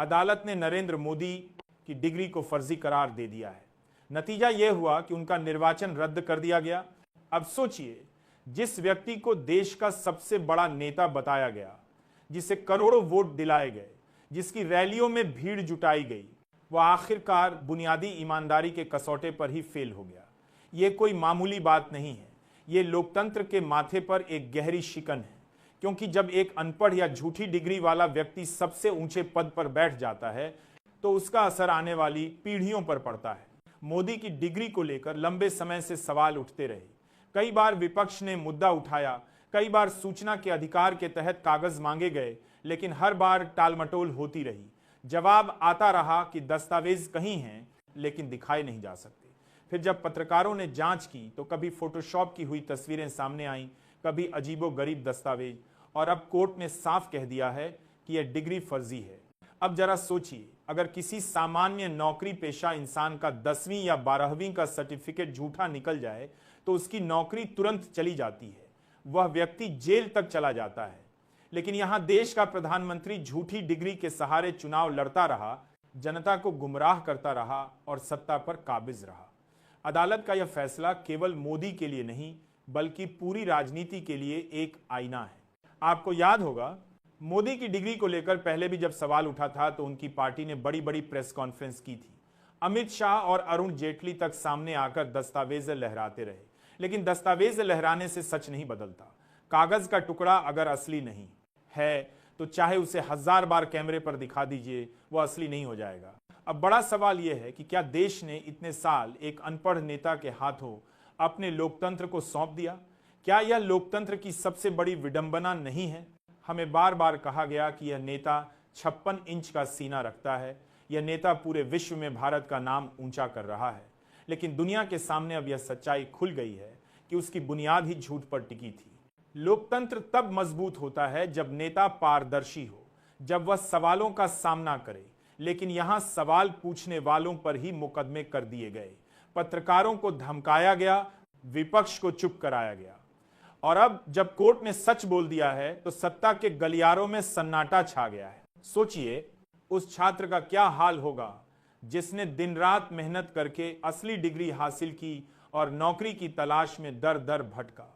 अदालत ने नरेंद्र मोदी की डिग्री को फर्जी करार दे दिया है। नतीजा यह हुआ कि उनका निर्वाचन रद्द कर दिया गया। अब सोचिए, जिस व्यक्ति को देश का सबसे बड़ा नेता बताया गया, जिसे करोड़ों वोट दिलाए गए, जिसकी रैलियों में भीड़ जुटाई गई, वह आखिरकार बुनियादी ईमानदारी के कसौटे पर ही फेल हो गया। ये कोई मामूली बात नहीं है, ये लोकतंत्र के माथे पर एक गहरी शिकन है। क्योंकि जब एक अनपढ़ या झूठी डिग्री वाला व्यक्ति सबसे ऊंचे पद पर बैठ जाता है तो उसका असर आने वाली पीढ़ियों पर पड़ता है। मोदी की डिग्री को लेकर लंबे समय से सवाल उठते रहे। कई बार विपक्ष ने मुद्दा उठाया, कई बार सूचना के अधिकार के तहत कागज मांगे गए, लेकिन हर बार टालमटोल होती रही। जवाब आता रहा कि दस्तावेज कहीं हैं लेकिन दिखाए नहीं जा सकते। फिर जब पत्रकारों ने जांच की तो कभी फोटोशॉप की हुई तस्वीरें सामने आईं, कभी अजीबोगरीब दस्तावेज, और अब कोर्ट ने साफ कह दिया है कि यह डिग्री फर्जी है। अब जरा सोचिए, अगर किसी सामान्य नौकरी पेशा इंसान का 10वीं या 12वीं का सर्टिफिकेट झूठा निकल जाए तो उसकी नौकरी तुरंत चली जाती है, वह व्यक्ति जेल तक चला जाता है। लेकिन यहां देश का प्रधानमंत्री झूठी डिग्री के सहारे चुनाव लड़ता रहा, जनता को गुमराह करता रहा और सत्ता पर काबिज रहा। अदालत का यह फैसला केवल मोदी के लिए नहीं बल्कि पूरी राजनीति के लिए एक आईना है। आपको याद होगा, मोदी की डिग्री को लेकर पहले भी जब सवाल उठा था तो उनकी पार्टी ने बड़ी बड़ी प्रेस कॉन्फ्रेंस की थी। अमित शाह और अरुण जेटली तक सामने आकर दस्तावेज लहराते रहे, लेकिन दस्तावेज लहराने से सच नहीं बदलता। कागज का टुकड़ा अगर असली नहीं है तो चाहे उसे 1000 बार कैमरे पर दिखा दीजिए, वह असली नहीं हो जाएगा। अब बड़ा सवाल यह है कि क्या देश ने इतने साल एक अनपढ़ नेता के हाथों अपने लोकतंत्र को सौंप दिया? क्या यह लोकतंत्र की सबसे बड़ी विडंबना नहीं है? हमें बार बार कहा गया कि यह नेता 56 इंच का सीना रखता है, यह नेता पूरे विश्व में भारत का नाम ऊंचा कर रहा है। लेकिन दुनिया के सामने अब यह सच्चाई खुल गई है कि उसकी बुनियाद ही झूठ पर टिकी थी। लोकतंत्र तब मजबूत होता है जब नेता पारदर्शी हो, जब वह सवालों का सामना करे। लेकिन यहां सवाल पूछने वालों पर ही मुकदमे कर दिए गए, पत्रकारों को धमकाया गया, विपक्ष को चुप कराया गया। और अब जब कोर्ट ने सच बोल दिया है तो सत्ता के गलियारों में सन्नाटा छा गया है। सोचिए, उस छात्र का क्या हाल होगा जिसने दिन रात मेहनत करके असली डिग्री हासिल की और नौकरी की तलाश में दर दर भटका।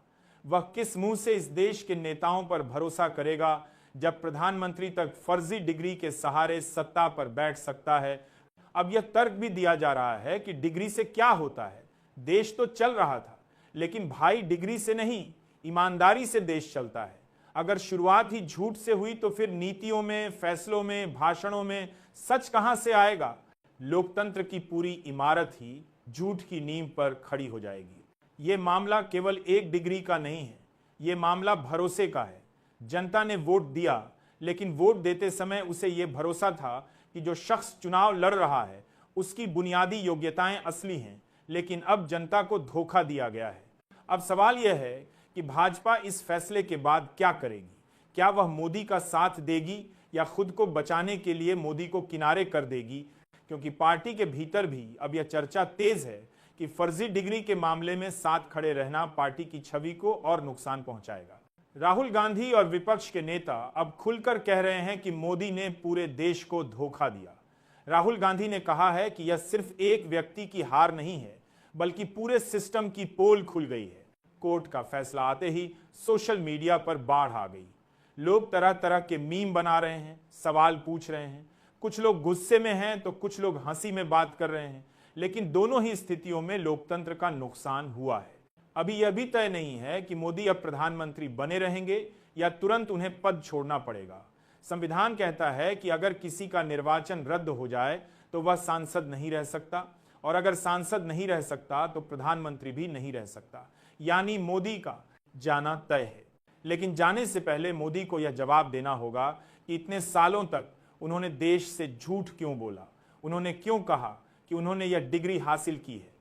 वह किस मुंह से इस देश के नेताओं पर भरोसा करेगा जब प्रधानमंत्री तक फर्जी डिग्री के सहारे सत्ता पर बैठ सकता है? अब यह तर्क भी दिया जा रहा है कि डिग्री से क्या होता है, देश तो चल रहा था। लेकिन भाई, डिग्री से नहीं, ईमानदारी से देश चलता है। अगर शुरुआत ही झूठ से हुई तो फिर नीतियों में, फैसलों में, भाषणों में सच कहां से आएगा? लोकतंत्र की पूरी इमारत ही झूठ की नींव पर खड़ी हो जाएगी। ये मामला केवल एक डिग्री का नहीं है, ये मामला भरोसे का है। जनता ने वोट दिया, लेकिन वोट देते समय उसे यह भरोसा था कि जो शख्स चुनाव लड़ रहा है उसकी बुनियादी योग्यताएं असली हैं। लेकिन अब जनता को धोखा दिया गया है। अब सवाल यह है कि भाजपा इस फैसले के बाद क्या करेगी? क्या वह मोदी का साथ देगी या खुद को बचाने के लिए मोदी को किनारे कर देगी? क्योंकि पार्टी के भीतर भी अब यह चर्चा तेज है कि फर्जी डिग्री के मामले में साथ खड़े रहना पार्टी की छवि को और नुकसान पहुंचाएगा। राहुल गांधी और विपक्ष के नेता अब खुलकर कह रहे हैं कि मोदी ने पूरे देश को धोखा दिया। राहुल गांधी ने कहा है कि यह सिर्फ एक व्यक्ति की हार नहीं है बल्कि पूरे सिस्टम की पोल खुल गई है। कोर्ट का फैसला आते ही सोशल मीडिया पर बाढ़ आ गई। लोग तरह तरह के मीम बना रहे हैं, सवाल पूछ रहे हैं। कुछ लोग गुस्से में हैं तो कुछ लोग हंसी में बात कर रहे हैं। लेकिन दोनों ही स्थितियों में लोकतंत्र का नुकसान हुआ है। अभी यह भी तय नहीं है कि मोदी अब प्रधानमंत्री बने रहेंगे या तुरंत उन्हें पद छोड़ना पड़ेगा। संविधान कहता है कि अगर किसी का निर्वाचन रद्द हो जाए तो वह सांसद नहीं रह सकता, और अगर सांसद नहीं रह सकता तो प्रधानमंत्री भी नहीं रह सकता। यानी मोदी का जाना तय है। लेकिन जाने से पहले मोदी को यह जवाब देना होगा कि इतने सालों तक उन्होंने देश से झूठ क्यों बोला, उन्होंने क्यों कहा कि उन्होंने यह डिग्री हासिल की है।